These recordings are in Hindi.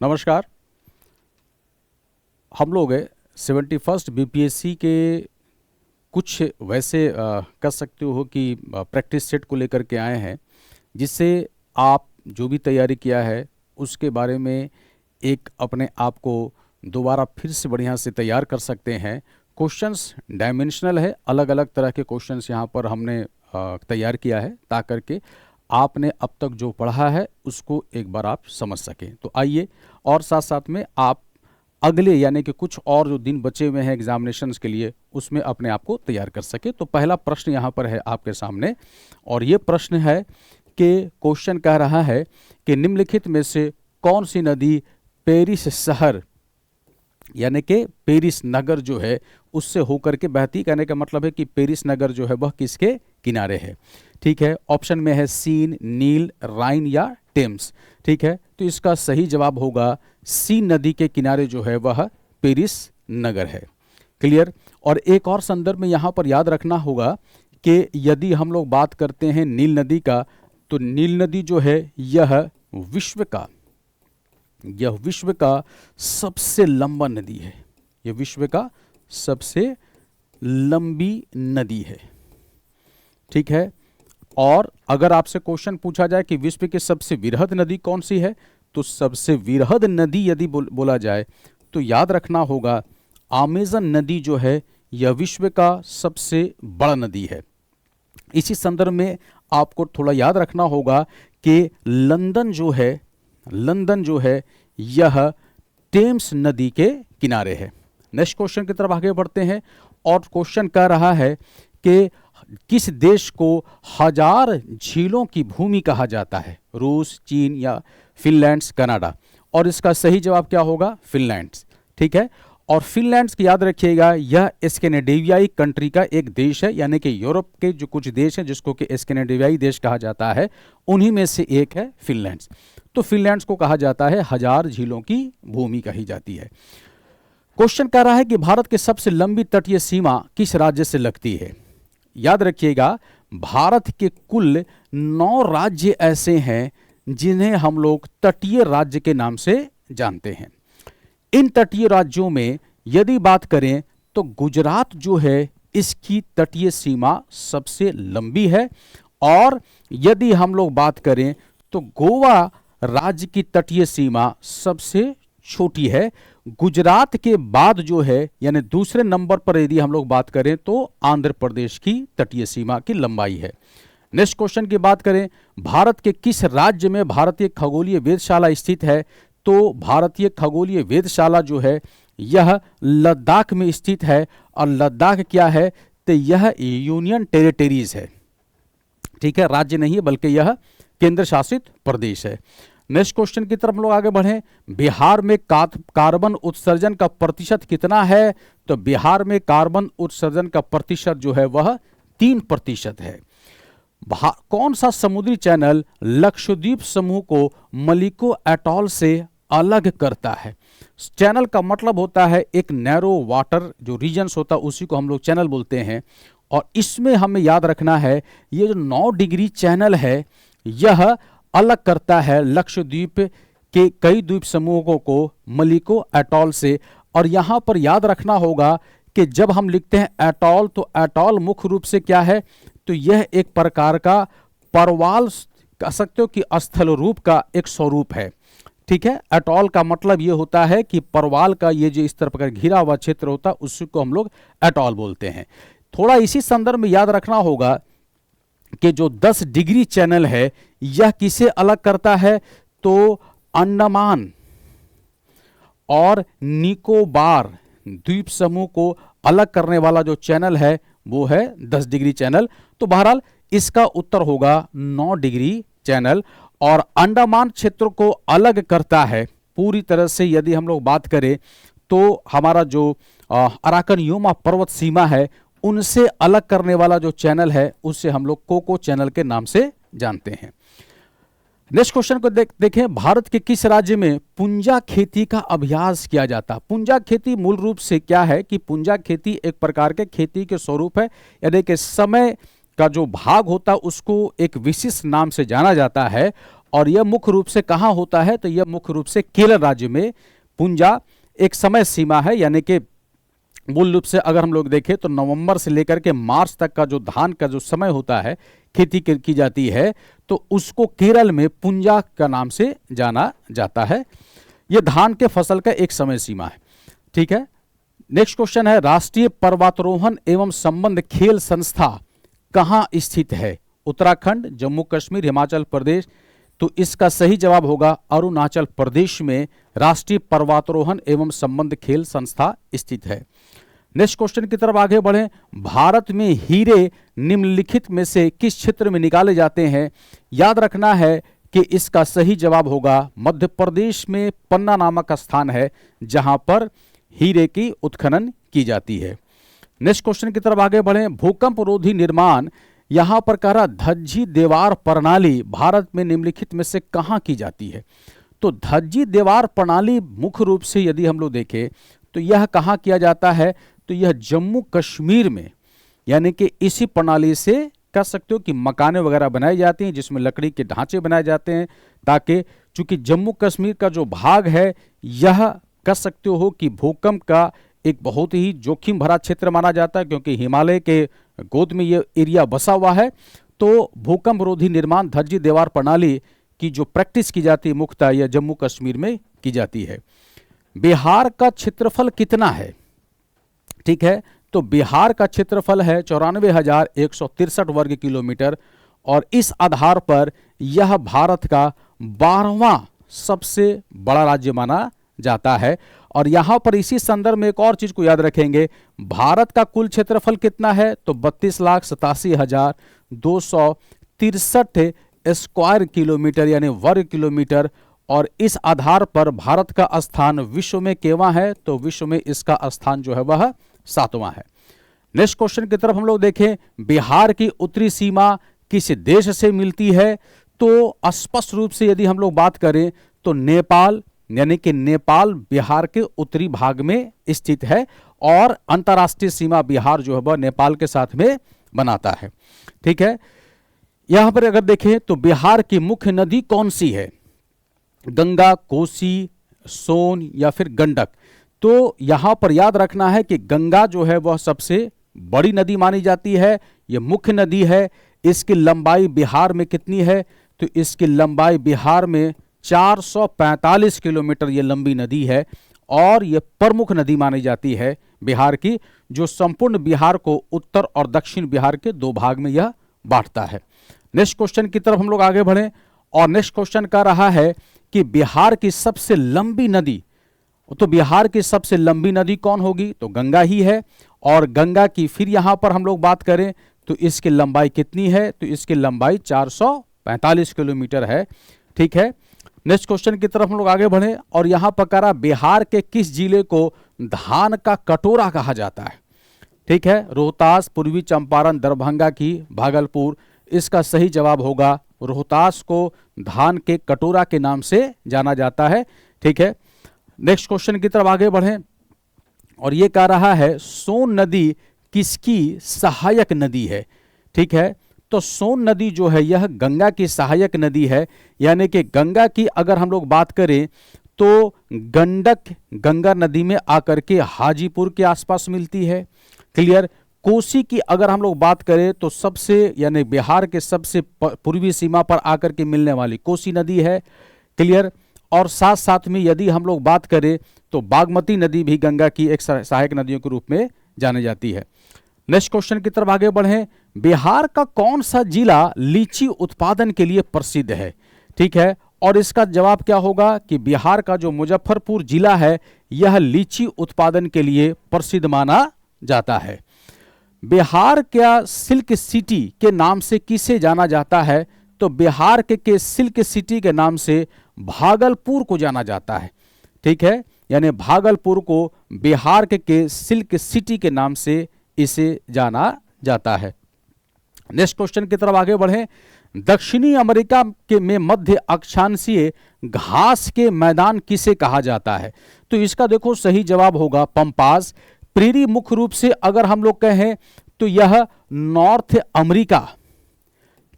नमस्कार। हम लोग 71st बीपीएससी के कुछ वैसे कह सकते हो कि प्रैक्टिस सेट को लेकर के आए हैं, जिससे आप जो भी तैयारी किया है उसके बारे में एक अपने आप को दोबारा फिर से बढ़िया से तैयार कर सकते हैं। क्वेश्चंस डायमेंशनल है, अलग अलग तरह के क्वेश्चंस यहाँ पर हमने तैयार किया है ताकि के आपने अब तक जो पढ़ा है उसको एक बार आप समझ सकें। तो आइए, और साथ साथ में आप अगले यानी कि कुछ और जो दिन बचे हुए हैं एग्जामिनेशंस के लिए उसमें अपने आप को तैयार कर सके। तो पहला प्रश्न यहाँ पर है आपके सामने, और ये प्रश्न है कि क्वेश्चन कह रहा है कि निम्नलिखित में से कौन सी नदी पेरिस शहर यानी कि पेरिस नगर जो है उससे होकर के बहती, कहने का मतलब है कि पेरिस नगर जो है वह किसके किनारे है। ठीक है, ऑप्शन में है सीन, नील, राइन या टेम्स। ठीक है, तो इसका सही जवाब होगा सीन नदी के किनारे जो है वह पेरिस नगर है। क्लियर। और एक और संदर्भ में यहाँ पर याद रखना होगा कि यदि हम लोग बात करते हैं नील नदी का, तो नील नदी जो है यह विश्व का सबसे लंबा नदी है। यह विश्व का सबसे लंबी नदी है। ठीक है, और अगर आपसे क्वेश्चन पूछा जाए कि विश्व की सबसे विरहद नदी कौन सी है, तो सबसे विरहद नदी यदि बोला जाए तो याद रखना होगा अमेज़न नदी जो है यह विश्व का सबसे बड़ा नदी है। इसी संदर्भ में आपको थोड़ा याद रखना होगा कि लंदन जो है यह टेम्स नदी के किनारे है। नेक्स्ट क्वेश्चन की तरफ आगे बढ़ते हैं, और क्वेश्चन कह रहा है कि किस देश को 1000 झीलों की भूमि कहा जाता है, रूस, चीन या फिनलैंड, कनाडा। और इसका सही जवाब क्या होगा, फिनलैंड। ठीक है, और फिनलैंड की याद रखिएगा यह स्कैंडिनेवियाई कंट्री का एक देश है, यानी कि यूरोप के जो कुछ देश हैं जिसको कि स्कैंडिनेवियाई देश कहा जाता है उन्हीं में से एक है फिनलैंड। तो फिनलैंड को कहा जाता है 1000 झीलों की भूमि कही जाती है। क्वेश्चन कह रहा है कि भारत की सबसे लंबी तटीय सीमा किस राज्य से लगती है। याद रखिएगा भारत के कुल 9 राज्य ऐसे हैं जिन्हें हम लोग तटीय राज्य के नाम से जानते हैं। इन तटीय राज्यों में यदि बात करें तो गुजरात जो है इसकी तटीय सीमा सबसे लंबी है, और यदि हम लोग बात करें तो गोवा राज्य की तटीय सीमा सबसे छोटी है। गुजरात के बाद जो है यानी दूसरे नंबर पर यदि हम लोग बात करें तो आंध्र प्रदेश की तटीय सीमा की लंबाई है। नेक्स्ट क्वेश्चन की बात करें, भारत के किस राज्य में भारतीय खगोलीय वेधशाला स्थित है, तो भारतीय खगोलीय वेधशाला जो है यह लद्दाख में स्थित है। और लद्दाख क्या है, तो यह यूनियन टेरिटरीज है। ठीक है, राज्य नहीं है बल्कि यह केंद्र शासित प्रदेश है। नेक्स्ट क्वेश्चन की तरफ हम लोग आगे बढ़ें, बिहार में कार्बन उत्सर्जन का प्रतिशत कितना है, तो बिहार में कार्बन उत्सर्जन का प्रतिशत जो है वह 3% है। कौन सा समुद्री चैनल लक्षद्वीप समूह को मलिको एटॉल से अलग करता है। चैनल का मतलब होता है एक नैरो वाटर जो रीजन्स होता है उसी को हम लोग चैनल बोलते हैं, और इसमें हमें याद रखना है ये जो 9 डिग्री चैनल है यह अलग करता है लक्षद्वीप के कई द्वीप समूहों को मलिको एटॉल से। और यहां पर याद रखना होगा कि जब हम लिखते हैं एटॉल, तो एटॉल मुख्य रूप से क्या है, तो यह एक प्रकार का परवाल कह सकते हो कि स्थल रूप का एक स्वरूप है। ठीक है, एटॉल का मतलब यह होता है कि परवाल का ये जो इस तरह का घिरा हुआ क्षेत्र होता है उसी को हम लोग एटॉल बोलते हैं। थोड़ा इसी संदर्भ में याद रखना होगा कि जो 10 डिग्री चैनल है यह किसे अलग करता है, तो अंडमान और निकोबार द्वीप समूह को अलग करने वाला जो चैनल है वो है 10 डिग्री चैनल। तो बहरहाल इसका उत्तर होगा 9 डिग्री चैनल। और अंडमान क्षेत्र को अलग करता है पूरी तरह से यदि हम लोग बात करें तो हमारा जो अराकनयुमा पर्वत सीमा है उनसे अलग करने वाला जो चैनल है उससे हम लोग कोको चैनल के नाम से जानते हैं। नेक्स्ट क्वेश्चन को देखें, भारत के किस राज्य में पुंजा खेती का अभ्यास किया जाता। पुंजा खेती मूल रूप से क्या है कि पुंजा खेती एक प्रकार के खेती के स्वरूप है, यानी कि समय का जो भाग होता है उसको एक विशिष्ट नाम से जाना जाता है, और यह मुख्य रूप से कहाँ होता है, तो यह मुख्य रूप से केरल राज्य में पुंजा एक समय सीमा है, यानी कि मूल रूप से अगर हम लोग देखें तो नवंबर से लेकर के मार्च तक का जो धान का जो समय होता है, खेती की जाती है, तो उसको केरल में पुंजा का नाम से जाना जाता है। यह धान के फसल का एक समय सीमा है। ठीक है, नेक्स्ट क्वेश्चन है, राष्ट्रीय पर्वतारोहण एवं संबंध खेल संस्था कहां स्थित है? उत्तराखंड, जम्मू कश्मीर, हिमाचल प्रदेश। तो इसका सही जवाब होगा अरुणाचल प्रदेश में राष्ट्रीय पर्वतारोहण एवं संबंध खेल संस्था स्थित है। नेक्स्ट क्वेश्चन की तरफ आगे बढ़ें। भारत में हीरे निम्नलिखित में से किस क्षेत्र में निकाले जाते हैं? याद रखना है कि इसका सही जवाब होगा मध्य प्रदेश में पन्ना नामक स्थान है जहां पर हीरे की उत्खनन की जाती है। नेक्स्ट क्वेश्चन की तरफ आगे बढ़ें। भूकंप रोधी निर्माण यहां पर कह रहा धज्जी दीवार प्रणाली भारत में निम्नलिखित में से कहां की जाती है? तो धज्जी दीवार प्रणाली मुख्य रूप से यदि हम लोग देखें तो यह कहां किया जाता है? तो यह जम्मू कश्मीर में, यानी कि इसी प्रणाली से कह सकते हो कि मकाने वगैरह बनाई जाती हैं जिसमें लकड़ी के ढांचे बनाए जाते हैं, ताकि चूंकि जम्मू कश्मीर का जो भाग है यह कह सकते हो कि भूकंप का एक बहुत ही जोखिम भरा क्षेत्र माना जाता है, क्योंकि हिमालय के गोद में यह एरिया बसा हुआ है। तो भूकंप रोधी निर्माण धज्जी दीवार प्रणाली की जो प्रैक्टिस की जाती है मुख्यतः यह जम्मू कश्मीर में की जाती है। बिहार का क्षेत्रफल कितना है? ठीक है, तो बिहार का क्षेत्रफल है 94,163 वर्ग किलोमीटर और इस आधार पर यह भारत का 12वां सबसे बड़ा राज्य माना जाता है। और यहां पर इसी संदर्भ में एक और चीज को याद रखेंगे, भारत का कुल क्षेत्रफल कितना है? तो 32,87,263 स्क्वायर किलोमीटर यानी वर्ग किलोमीटर। और इस आधार पर भारत का स्थान विश्व में केवां है? तो विश्व में इसका स्थान जो है वह 7वां है। नेक्स्ट क्वेश्चन की तरफ हम लोग देखें। बिहार की उत्तरी सीमा किस देश से मिलती है? तो स्पष्ट रूप से यदि हम लोग बात करें तो नेपाल, यानी कि नेपाल बिहार के उत्तरी भाग में स्थित है और अंतर्राष्ट्रीय सीमा बिहार जो है वह नेपाल के साथ में बनाता है। ठीक है, यहां पर अगर देखें तो बिहार की मुख्य नदी कौन सी है? गंगा, कोसी, सोन या फिर गंडक? तो यहां पर याद रखना है कि गंगा जो है वह सबसे बड़ी नदी मानी जाती है, यह मुख्य नदी है। इसकी लंबाई बिहार में कितनी है? तो इसकी लंबाई बिहार में 445 किलोमीटर ये लंबी नदी है और यह प्रमुख नदी मानी जाती है बिहार की, जो संपूर्ण बिहार को उत्तर और दक्षिण बिहार के दो भाग में यह बांटता है। नेक्स्ट क्वेश्चन की तरफ हम लोग आगे बढ़ें और नेक्स्ट क्वेश्चन का रहा है कि बिहार की सबसे लंबी नदी, तो बिहार की सबसे लंबी नदी कौन होगी? तो गंगा ही है। और गंगा की फिर यहां पर हम लोग बात करें तो इसकी लंबाई कितनी है? तो इसकी लंबाई 445 किलोमीटर है। ठीक है, नेक्स्ट क्वेश्चन की तरफ हम लोग आगे बढ़े और यहां पर करा बिहार के किस जिले को धान का कटोरा कहा जाता है? ठीक है, रोहतास, पूर्वी चंपारण, दरभंगा की भागलपुर। इसका सही जवाब होगा रोहतास को धान के कटोरा के नाम से जाना जाता है। ठीक है, नेक्स्ट क्वेश्चन की तरफ आगे बढ़ें और यह कह रहा है सोन नदी किसकी सहायक नदी है? ठीक है, तो सोन नदी जो है यह गंगा की सहायक नदी है, यानी कि गंगा की अगर हम लोग बात करें तो गंडक गंगा नदी में आकर के हाजीपुर के आसपास मिलती है। क्लियर। कोसी की अगर हम लोग बात करें तो सबसे यानी बिहार के सबसे पूर्वी सीमा पर आकर के मिलने वाली कोसी नदी है। क्लियर। और साथ साथ में यदि हम लोग बात करें तो बागमती नदी भी गंगा की एक सहायक नदियों के रूप में जानी जाती है। नेक्स्ट क्वेश्चन की तरफ आगे बढ़ें। बिहार का कौन सा जिला लीची उत्पादन के लिए प्रसिद्ध है? ठीक है, और इसका जवाब क्या होगा कि बिहार का जो मुजफ्फरपुर जिला है यह लीची उत्पादन के लिए प्रसिद्ध माना जाता है। बिहार क्या सिल्क सिटी के नाम से किसे जाना जाता है? तो बिहार के सिल्क सिटी के नाम से भागलपुर को जाना जाता है। ठीक है, यानी भागलपुर को बिहार के सिल्क सिटी के नाम से इसे जाना जाता है। नेक्स्ट क्वेश्चन की तरफ आगे बढ़ें। दक्षिणी अमेरिका के में मध्य अक्षांशीय घास के मैदान किसे कहा जाता है? तो इसका देखो सही जवाब होगा पंपास। प्रेरी मुख्य रूप से अगर हम लोग कहें तो यह नॉर्थ अमेरिका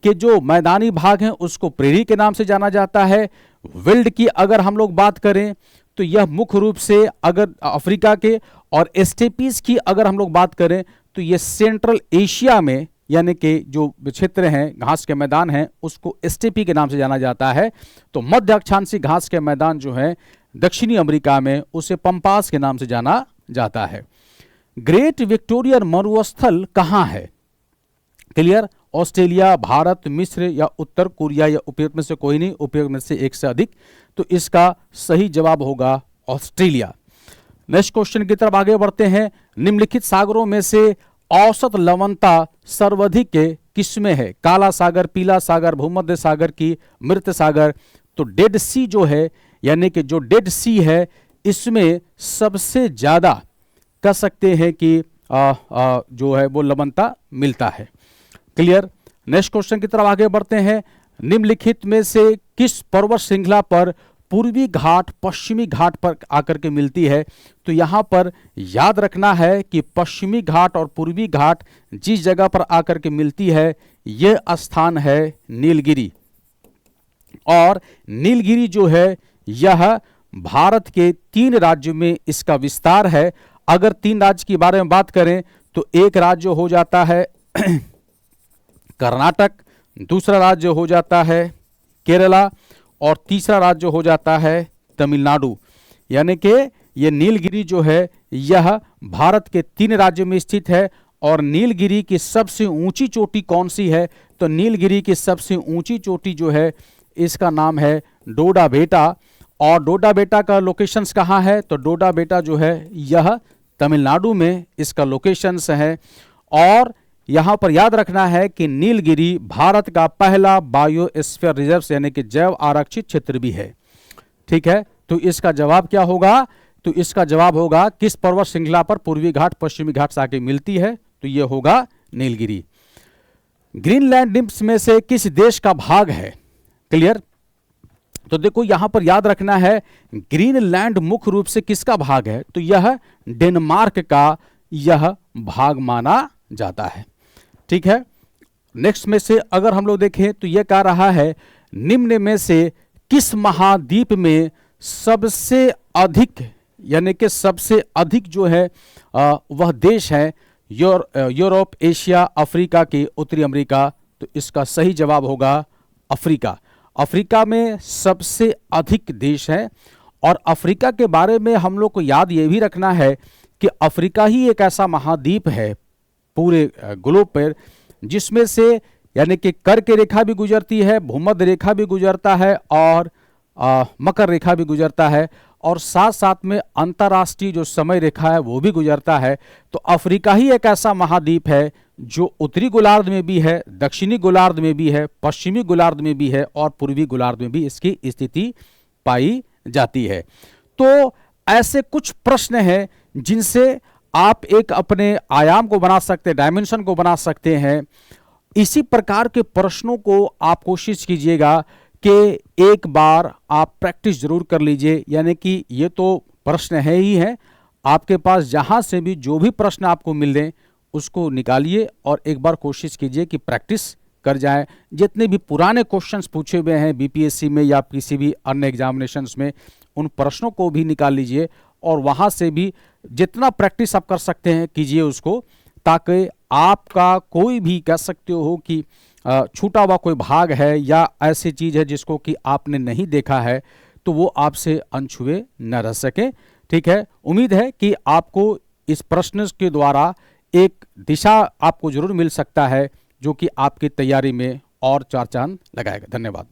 के जो मैदानी भाग हैं उसको प्रेरी के नाम से जाना जाता है। विल्ड की अगर हम लोग बात करें तो यह मुख्य रूप से अगर अफ्रीका के, और स्टेपीज की अगर हम लोग बात करें तो ये सेंट्रल एशिया में, यानी कि जो क्षेत्र हैं घास के मैदान हैं उसको स्टेपी के नाम से जाना जाता है। तो मध्य अक्षांशीय घास के मैदान जो है दक्षिणी अमेरिका में उसे पंपास के नाम से जाना जाता है। ग्रेट विक्टोरिया मरुस्थल कहाँ है? क्लियर? ऑस्ट्रेलिया, भारत, मिस्र या उत्तर कोरिया, या उपयुक्त में से कोई नहीं, उपयुक्त में से एक से अधिक। तो इसका सही जवाब होगा ऑस्ट्रेलिया। नेक्स्ट क्वेश्चन की तरफ आगे बढ़ते हैं। निम्नलिखित सागरों में से औसत लवणता सर्वाधिक किसमें है? काला सागर, पीला सागर, भूमध्य सागर की मृत सागर? तो डेड सी जो है, यानी कि जो डेड सी है, इसमें सबसे ज्यादा कह सकते हैं कि जो है वो लवणता मिलता है। क्लियर? नेक्स्ट क्वेश्चन की तरफ आगे बढ़ते हैं। निम्नलिखित में से किस पर्वत श्रृंखला पर पूर्वी घाट पश्चिमी घाट पर आकर के मिलती है? तो यहां पर याद रखना है कि पश्चिमी घाट और पूर्वी घाट जिस जगह पर आकर के मिलती है यह स्थान है नीलगिरी। और नीलगिरी जो है यह भारत के 3 राज्यों में इसका विस्तार है। अगर 3 राज्य की बारे में बात करें तो एक राज्य हो जाता है कर्नाटक, दूसरा राज्य हो जाता है केरला, और तीसरा राज्य हो जाता है तमिलनाडु। यानी कि यह नीलगिरी जो है यह भारत के 3 राज्यों में स्थित है। और नीलगिरी की सबसे ऊंची चोटी कौन सी है? तो नीलगिरी की सबसे ऊंची चोटी जो है इसका नाम है डोडा बेटा। और डोडा बेटा का लोकेशंस कहाँ है? तो डोडा बेटा जो है यह तमिलनाडु में इसका लोकेशंस है। और यहां पर याद रखना है कि नीलगिरी भारत का पहला बायोस्फीयर रिजर्व यानी कि जैव आरक्षित क्षेत्र भी है। ठीक है, तो इसका जवाब क्या होगा? तो इसका जवाब होगा किस पर्वत श्रृंखला पर पूर्वी घाट पश्चिमी घाट से आके मिलती है? तो यह होगा नीलगिरी। ग्रीनलैंड द्वीप में से किस देश का भाग है? क्लियर? तो देखो यहां पर याद रखना है ग्रीनलैंड मुख्य रूप से किसका भाग है? तो यह डेनमार्क का यह भाग माना जाता है। ठीक है, नेक्स्ट में से अगर हम लोग देखें तो यह कह रहा है निम्न में से किस महाद्वीप में सबसे अधिक, यानी कि सबसे अधिक जो है वह देश है यूरोप, एशिया, अफ्रीका की उत्तरी अमेरिका? तो इसका सही जवाब होगा अफ्रीका। अफ्रीका में सबसे अधिक देश हैं। और अफ्रीका के बारे में हम लोग को याद ये भी रखना है कि अफ्रीका ही एक ऐसा महाद्वीप है पूरे ग्लोब पर जिसमें से यानी कि कर्क रेखा भी गुजरती है, भूमध्य रेखा भी गुजरता है और मकर रेखा भी गुजरता है, और साथ साथ में अंतर्राष्ट्रीय जो समय रेखा है वो भी गुजरता है। तो अफ्रीका ही एक ऐसा महाद्वीप है जो उत्तरी गोलार्ध में भी है, दक्षिणी गोलार्ध में भी है, पश्चिमी गोलार्ध में भी है और पूर्वी गोलार्ध में भी इसकी स्थिति पाई जाती है। तो ऐसे कुछ प्रश्न हैं जिनसे आप एक अपने आयाम को बना सकते हैं, डायमेंशन को बना सकते हैं। इसी प्रकार के प्रश्नों को आप कोशिश कीजिएगा कि एक बार आप प्रैक्टिस जरूर कर लीजिए। यानी कि ये तो प्रश्न है ही है, आपके पास जहां से भी जो भी प्रश्न आपको मिले उसको निकालिए और एक बार कोशिश कीजिए कि प्रैक्टिस कर जाएं। जितने भी पुराने क्वेश्चंस पूछे हुए हैं बीपीएससी में या किसी भी अन्य एग्जामिनेशंस में, उन प्रश्नों को भी निकाल लीजिए और वहां से भी जितना प्रैक्टिस आप कर सकते हैं कीजिए उसको, ताकि आपका कोई भी कह सकते हो कि छूटा हुआ कोई भाग है या ऐसी चीज़ है जिसको कि आपने नहीं देखा है तो वो आपसे अनछुए न रह सके। ठीक है, उम्मीद है कि आपको इस प्रश्न के द्वारा एक दिशा आपको जरूर मिल सकता है जो कि आपकी तैयारी में और 4 चांद लगाएगा। धन्यवाद।